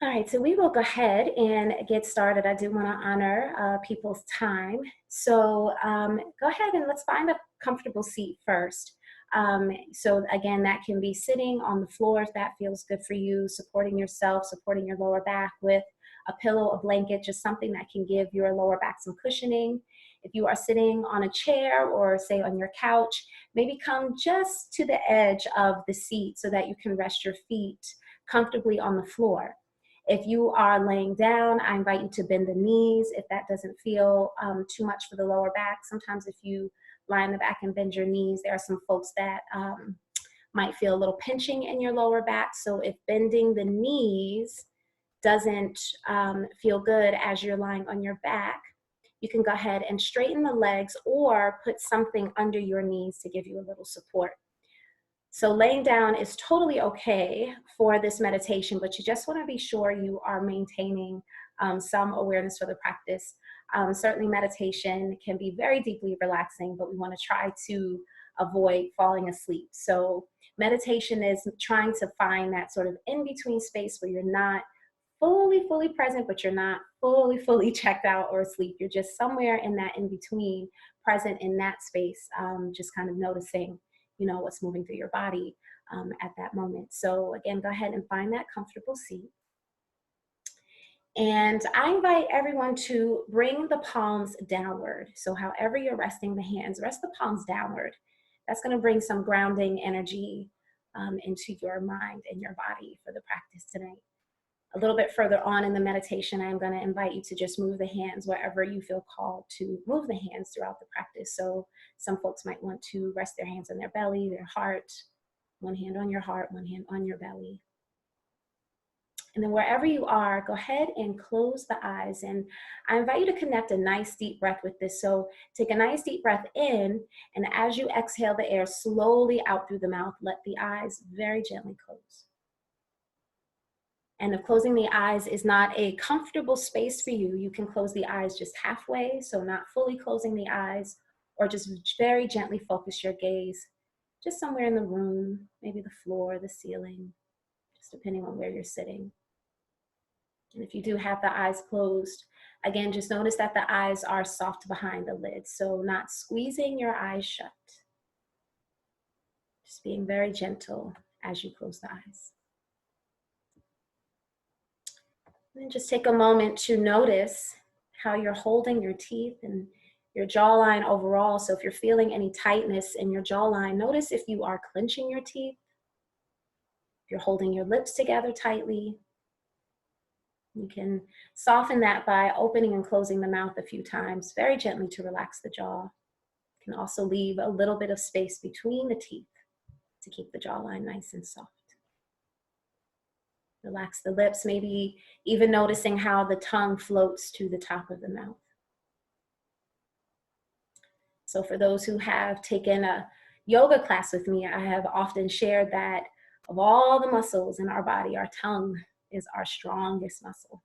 All right, so we will go ahead and get started. I do want to honor people's time. So go ahead and let's find a comfortable seat first. So again, that can be sitting on the floor if that feels good for you, supporting yourself, supporting your lower back with a pillow, a blanket, just something that can give your lower back some cushioning. If you are sitting on a chair or say on your couch, maybe come just to the edge of the seat so that you can rest your feet comfortably on the floor. If you are laying down, I invite you to bend the knees if that doesn't feel too much for the lower back. Sometimes if you lie in the back and bend your knees, there are some folks that might feel a little pinching in your lower back. So if bending the knees doesn't feel good as you're lying on your back, you can go ahead and straighten the legs or put something under your knees to give you a little support. So laying down is totally okay for this meditation, but you just want to be sure you are maintaining some awareness for the practice. Certainly meditation can be very deeply relaxing, but we want to try to avoid falling asleep. So meditation is trying to find that sort of in-between space where you're not fully present, but you're not fully checked out or asleep. You're just somewhere in that in-between, present in that space, just kind of noticing what's moving through your body at that moment. So again, go ahead and find that comfortable seat. And I invite everyone to bring the palms downward. So however you're resting the hands, rest the palms downward. That's going to bring some grounding energy into your mind and your body for the practice tonight. A little bit further on in the meditation, I'm going to invite you to just move the hands wherever you feel called to move the hands throughout the practice. So some folks might want to rest their hands on their belly, their heart, one hand on your heart, one hand on your belly. And then wherever you are, go ahead and close the eyes. And I invite you to connect a nice deep breath with this. So take a nice deep breath in, and as you exhale the air slowly out through the mouth, let the eyes very gently close. And if closing the eyes is not a comfortable space for you, you can close the eyes just halfway, so not fully closing the eyes, or just very gently focus your gaze just somewhere in the room, maybe the floor, the ceiling, just depending on where you're sitting. And if you do have the eyes closed, again, just notice that the eyes are soft behind the lid, so not squeezing your eyes shut. Just being very gentle as you close the eyes. And just take a moment to notice how you're holding your teeth and your jawline overall. So if you're feeling any tightness in your jawline, notice if you are clenching your teeth, if you're holding your lips together tightly. You can soften that by opening and closing the mouth a few times, very gently to relax the jaw. You can also leave a little bit of space between the teeth to keep the jawline nice and soft. Relax the lips, maybe even noticing how the tongue floats to the top of the mouth. So for those who have taken a yoga class with me, I have often shared that of all the muscles in our body, our tongue is our strongest muscle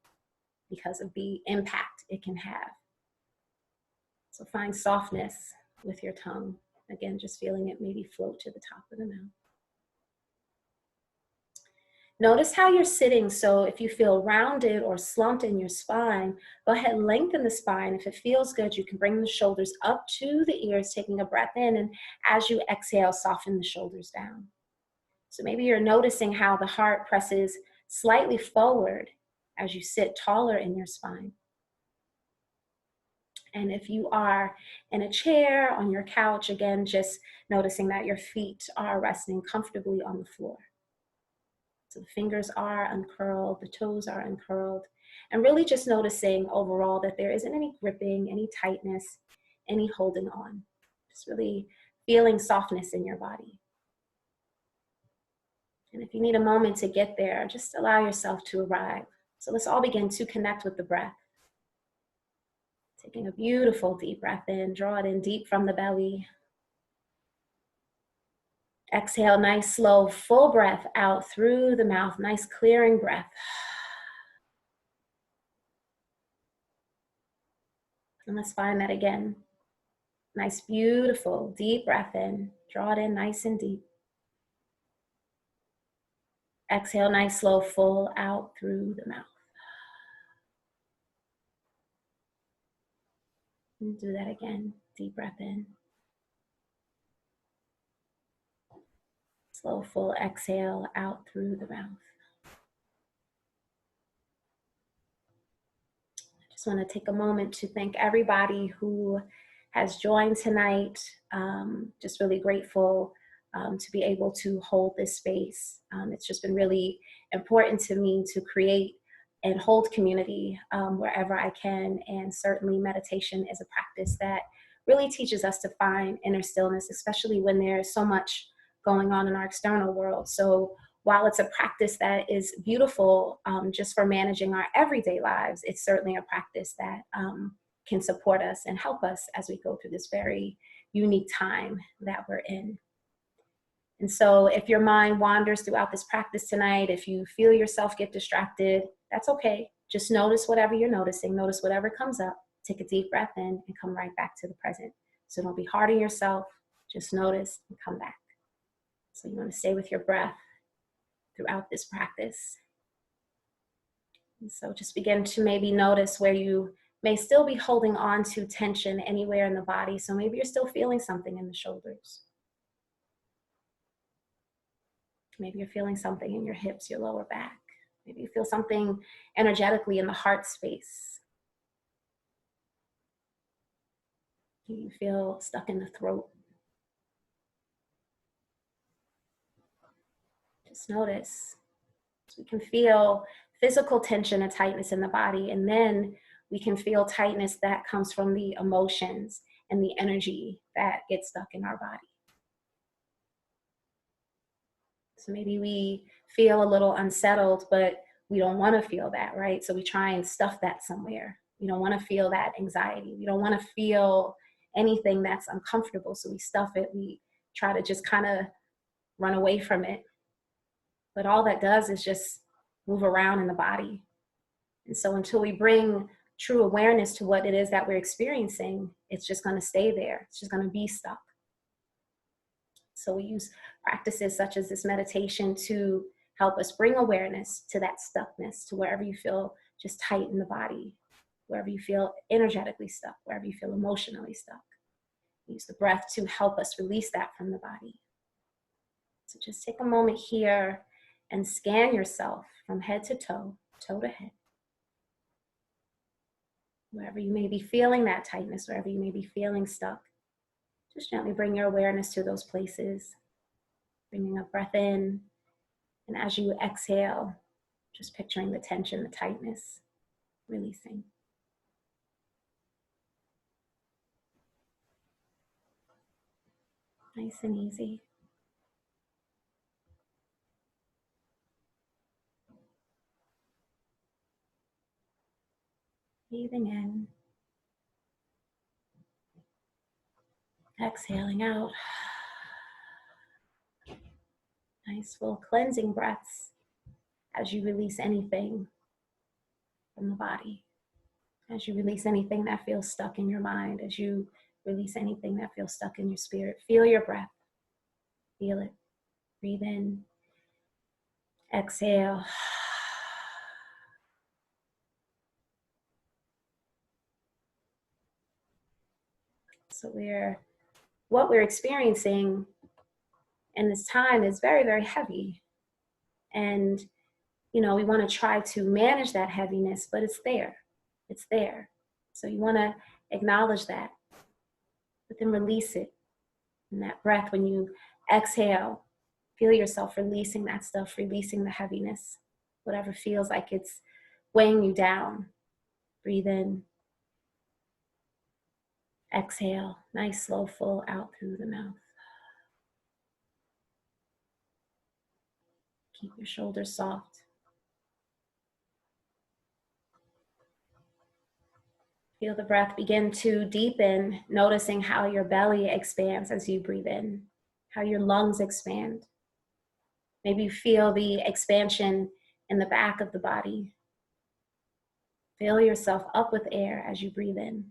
because of the impact it can have. So find softness with your tongue. Again, just feeling it maybe float to the top of the mouth. Notice how you're sitting. So if you feel rounded or slumped in your spine, go ahead and lengthen the spine. If it feels good, you can bring the shoulders up to the ears, taking a breath in, and as you exhale, soften the shoulders down. So maybe you're noticing how the heart presses slightly forward as you sit taller in your spine. And if you are in a chair, on your couch, again, just noticing that your feet are resting comfortably on the floor. So the fingers are uncurled, the toes are uncurled, and really just noticing overall that there isn't any gripping, any tightness, any holding on. Just really feeling softness in your body. And if you need a moment to get there, just allow yourself to arrive. So let's all begin to connect with the breath. Taking a beautiful deep breath in, draw it in deep from the belly. Exhale, nice, slow, full breath out through the mouth. Nice, clearing breath. And let's find that again. Nice, beautiful, deep breath in. Draw it in nice and deep. Exhale, nice, slow, full out through the mouth. And do that again. Deep breath in. Slow, full exhale out through the mouth. I just want to take a moment to thank everybody who has joined tonight. Just really grateful to be able to hold this space. It's just been really important to me to create and hold community wherever I can. And certainly meditation is a practice that really teaches us to find inner stillness, especially when there's so much going on in our external world. So while it's a practice that is beautiful just for managing our everyday lives, it's certainly a practice that can support us and help us as we go through this very unique time that we're in. And so if your mind wanders throughout this practice tonight, if you feel yourself get distracted, that's okay. Just notice whatever you're noticing. Notice whatever comes up. Take a deep breath in and come right back to the present. So don't be hard on yourself. Just notice and come back. So you want to stay with your breath throughout this practice. And so just begin to maybe notice where you may still be holding on to tension anywhere in the body. So maybe you're still feeling something in the shoulders. Maybe you're feeling something in your hips, your lower back. Maybe you feel something energetically in the heart space. You feel stuck in the throat. Just notice. So we can feel physical tension and tightness in the body, and then we can feel tightness that comes from the emotions and the energy that gets stuck in our body. So maybe we feel a little unsettled, but we don't want to feel that, right? So we try and stuff that somewhere. We don't want to feel that anxiety. We don't want to feel anything that's uncomfortable. So we stuff it. We try to just kind of run away from it. But all that does is just move around in the body. And so until we bring true awareness to what it is that we're experiencing, it's just going to stay there. It's just going to be stuck. So we use practices such as this meditation to help us bring awareness to that stuckness, to wherever you feel just tight in the body, wherever you feel energetically stuck, wherever you feel emotionally stuck. Use the breath to help us release that from the body. So just take a moment here and scan yourself from head to toe, toe to head. Wherever you may be feeling that tightness, wherever you may be feeling stuck, just gently bring your awareness to those places, bringing a breath in, and as you exhale, just picturing the tension, the tightness, releasing. Nice and easy. Breathing in, exhaling out. Nice full cleansing breaths as you release anything from the body, as you release anything that feels stuck in your mind, as you release anything that feels stuck in your spirit. Feel your breath. Feel it. Breathe in. Exhale. So what we're experiencing in this time is very, very heavy. And, we want to try to manage that heaviness, but it's there. It's there. So you want to acknowledge that, but then release it. And that breath, when you exhale, feel yourself releasing that stuff, releasing the heaviness, whatever feels like it's weighing you down. Breathe in. Exhale. Nice, slow, full out through the mouth. Keep your shoulders soft. Feel the breath begin to deepen, noticing how your belly expands as you breathe in, how your lungs expand. Maybe you feel the expansion in the back of the body. Fill yourself up with air as you breathe in.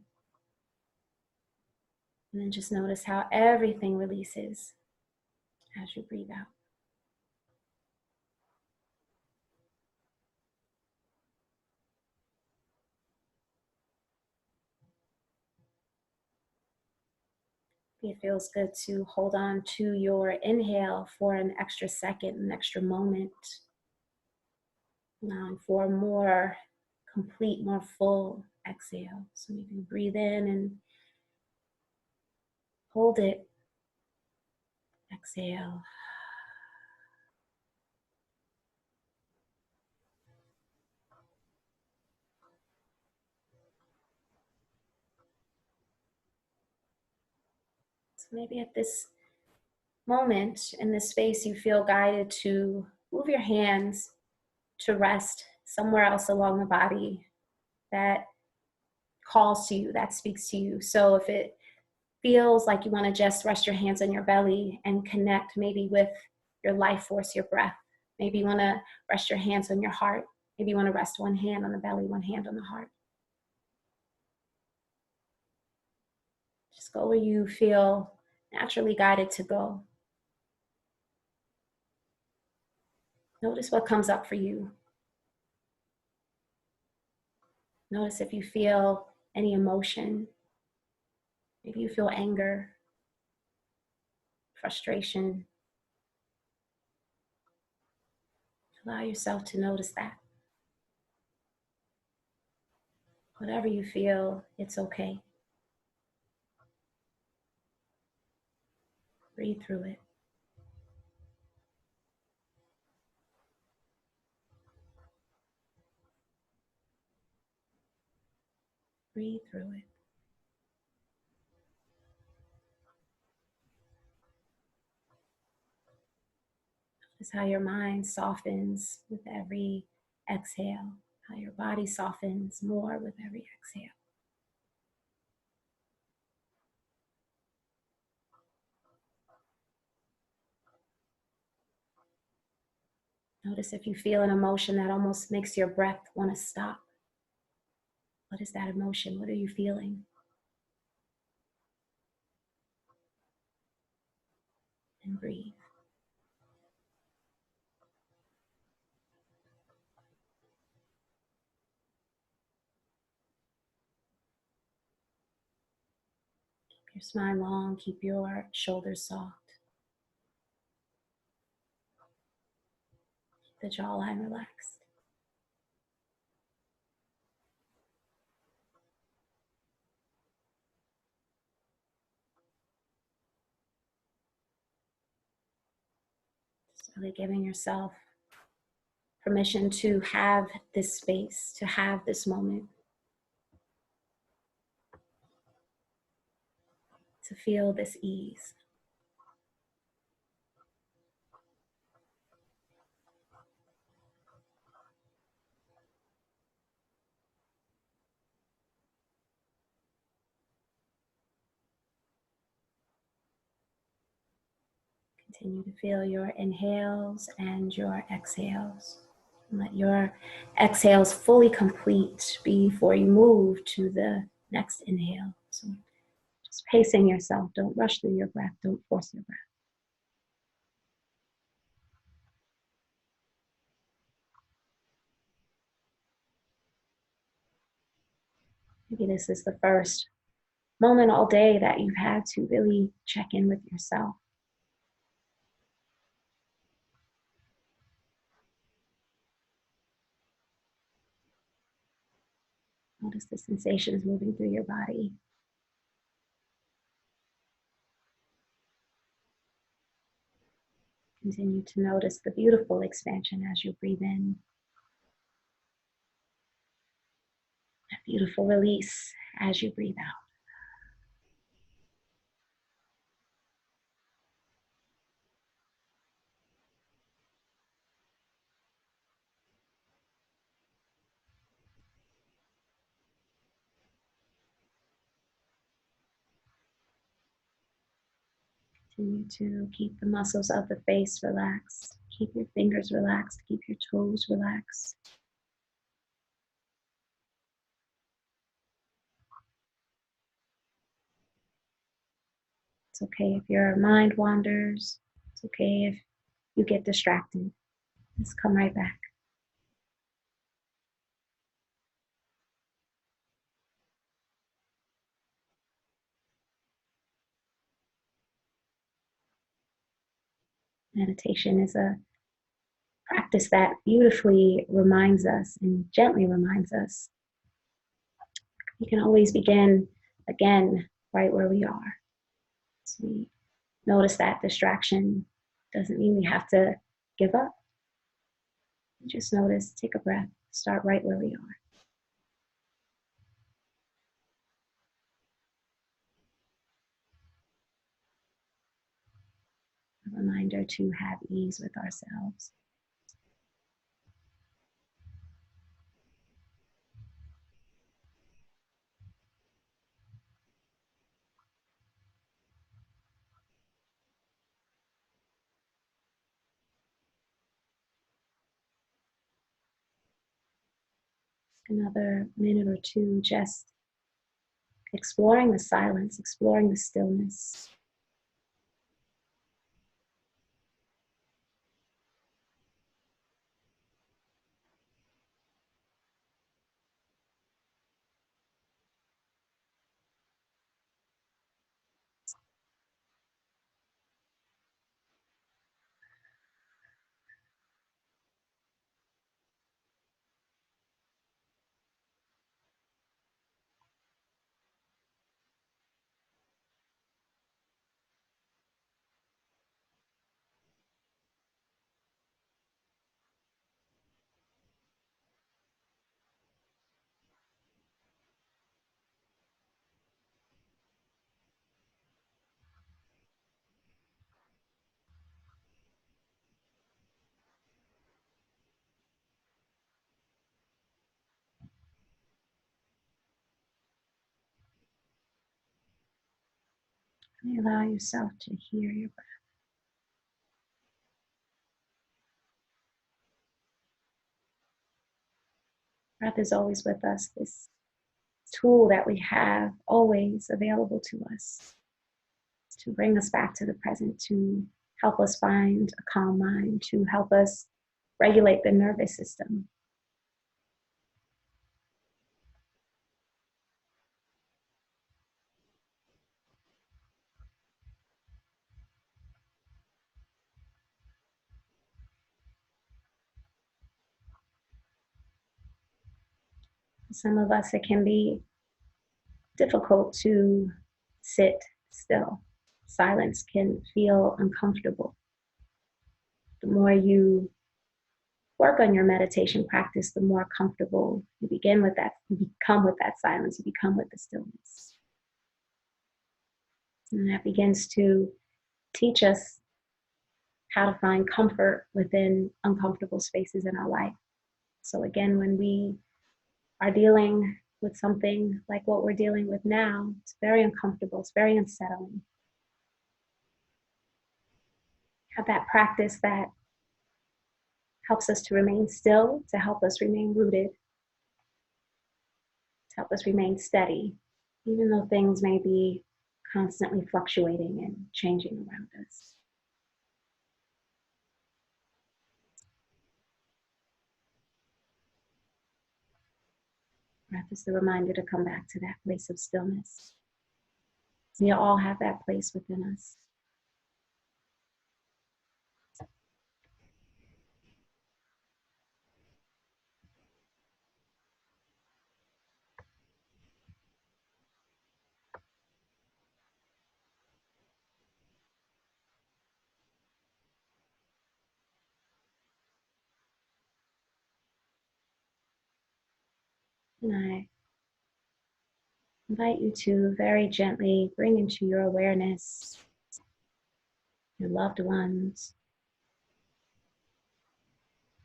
And then just notice how everything releases as you breathe out. It feels good to hold on to your inhale for an extra second, an extra moment, allowing for a more complete, more full exhale. So you can breathe in and hold it. Exhale. So maybe at this moment in this space, you feel guided to move your hands to rest somewhere else along the body that calls to you, that speaks to you. So if it feels like you want to just rest your hands on your belly and connect maybe with your life force, your breath, maybe you want to rest your hands on your heart. Maybe you want to rest one hand on the belly, one hand on the heart. Just go where you feel naturally guided to go. Notice what comes up for you. Notice if you feel any emotion. Maybe you feel anger, frustration. Allow yourself to notice that. Whatever you feel, it's okay. Breathe through it. Breathe through it. Notice how your mind softens with every exhale, how your body softens more with every exhale. Notice if you feel an emotion that almost makes your breath want to stop. What is that emotion? What are you feeling? And breathe. Keep your spine long, keep your shoulders soft. Keep the jawline relaxed. Just really giving yourself permission to have this space, to have this moment, to feel this ease. Continue to feel your inhales and your exhales. Let your exhales fully complete before you move to the next inhale. So just pacing yourself. Don't rush through your breath. Don't force your breath. Maybe this is the first moment all day that you've had to really check in with yourself. Notice the sensations moving through your body. Continue to notice the beautiful expansion as you breathe in. A beautiful release as you breathe out. Continue to keep the muscles of the face relaxed. Keep your fingers relaxed. Keep your toes relaxed. It's okay if your mind wanders. It's okay if you get distracted. Just come right back. Meditation is a practice that beautifully reminds us and gently reminds us we can always begin again right where we are. So we notice that distraction doesn't mean we have to give up. Just notice, take a breath, start right where we are. A reminder to have ease with ourselves. Another minute or two just exploring the silence, exploring the stillness. And allow yourself to hear your breath. Breath is always with us, this tool that we have always available to us to bring us back to the present, to help us find a calm mind, to help us regulate the nervous system. For some of us, it can be difficult to sit still. Silence can feel uncomfortable. The more you work on your meditation practice, the more comfortable you begin with that, you become with that silence, you become with the stillness. And that begins to teach us how to find comfort within uncomfortable spaces in our life. So again, when we are dealing with something like what we're dealing with now, it's very uncomfortable, it's very unsettling. Have that practice that helps us to remain still, to help us remain rooted, to help us remain steady, even though things may be constantly fluctuating and changing around us. Breath is the reminder to come back to that place of stillness. We all have that place within us. And I invite you to very gently bring into your awareness your loved ones,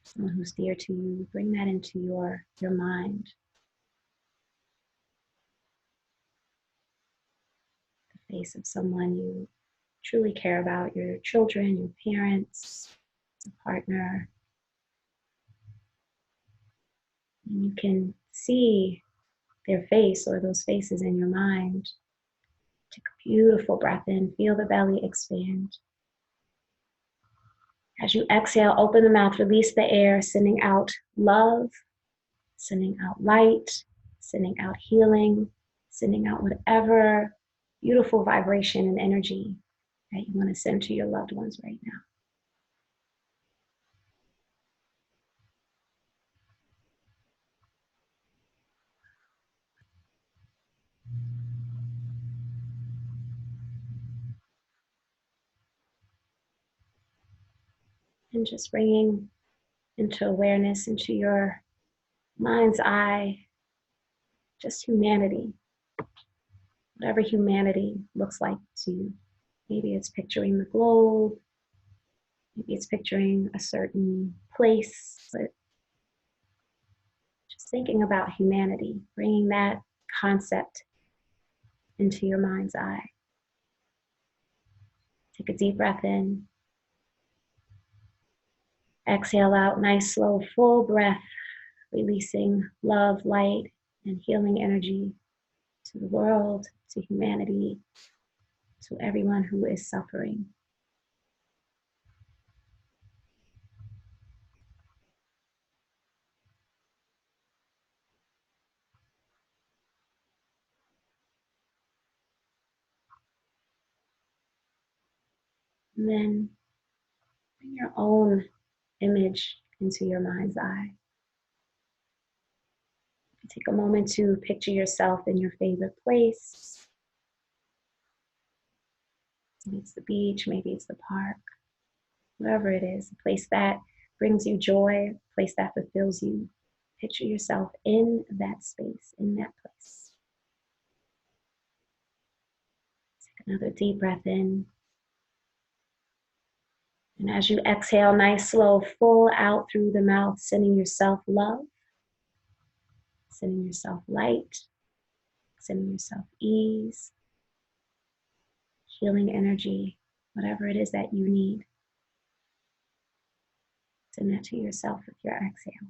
someone who's dear to you. Bring that into your mind. The face of someone you truly care about, your children, your parents, your partner. And you can see their face or those faces in your mind. Take a beautiful breath in, feel the belly expand. As you exhale, open the mouth, release the air, sending out love, sending out light, sending out healing, sending out whatever beautiful vibration and energy that you want to send to your loved ones right now. And just bringing into awareness, into your mind's eye, just humanity, whatever humanity looks like to you. Maybe it's picturing the globe, maybe it's picturing a certain place, but just thinking about humanity, bringing that concept into your mind's eye. Take a deep breath in. Exhale out, nice, slow, full breath, releasing love, light, and healing energy to the world, to humanity, to everyone who is suffering. And then bring your own image into your mind's eye. Take a moment to picture yourself in your favorite place. Maybe it's the beach, maybe it's the park, wherever it is, a place that brings you joy, a place that fulfills you. Picture yourself in that space, in that place. Take another deep breath in. And as you exhale, nice, slow, full out through the mouth, sending yourself love, sending yourself light, sending yourself ease, healing energy, whatever it is that you need. Send that to yourself with your exhale.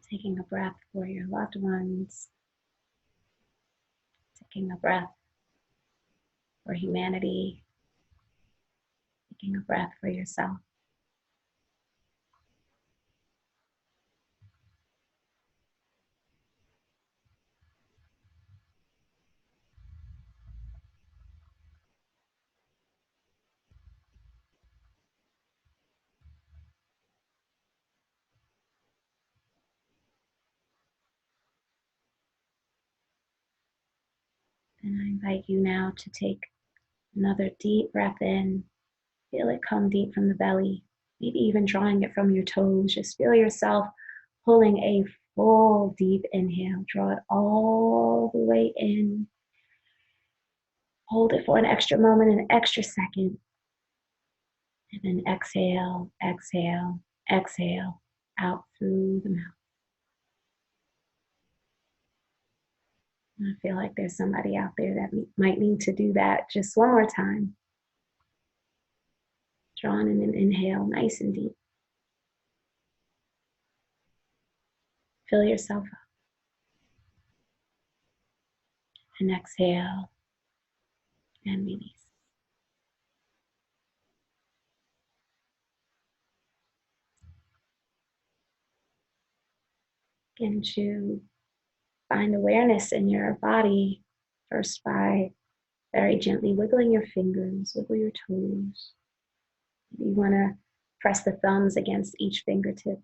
Taking a breath for your loved ones, taking a breath for humanity, taking a breath for yourself. And I invite you now to take another deep breath in. Feel it come deep from the belly, maybe even drawing it from your toes. Just feel yourself pulling a full deep inhale. Draw it all the way in. Hold it for an extra moment, an extra second. And then exhale, exhale, exhale out through the mouth. And I feel like there's somebody out there that might need to do that just one more time. Drawing in an inhale, nice and deep. Fill yourself up. And exhale and release. Begin to find awareness in your body, first by very gently wiggling your fingers, wiggle your toes. Maybe you want to press the thumbs against each fingertip,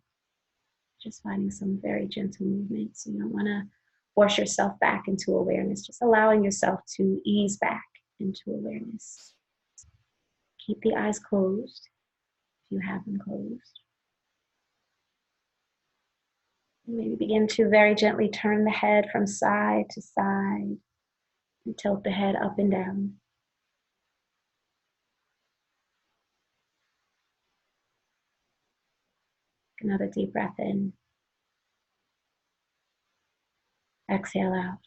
just finding some very gentle movements. You don't want to force yourself back into awareness, just allowing yourself to ease back into awareness. Keep the eyes closed if you have them closed. And maybe begin to very gently turn the head from side to side and tilt the head up and down. Another deep breath in. Exhale out.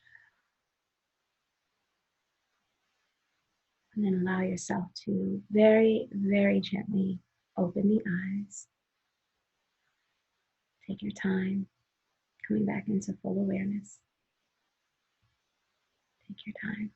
And then allow yourself to very, very gently open the eyes. Take your time, coming back into full awareness. Take your time.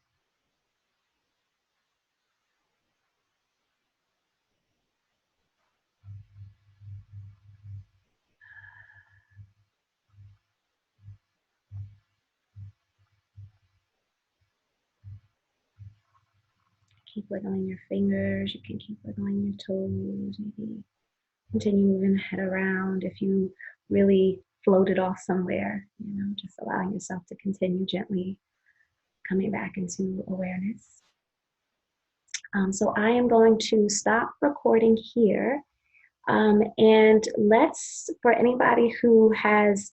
keep wiggling your fingers. You can keep wiggling your toes. Maybe continue moving the head around. If you really floated off somewhere, just allowing yourself to continue gently coming back into awareness. So I am going to stop recording here. And let's, for anybody who has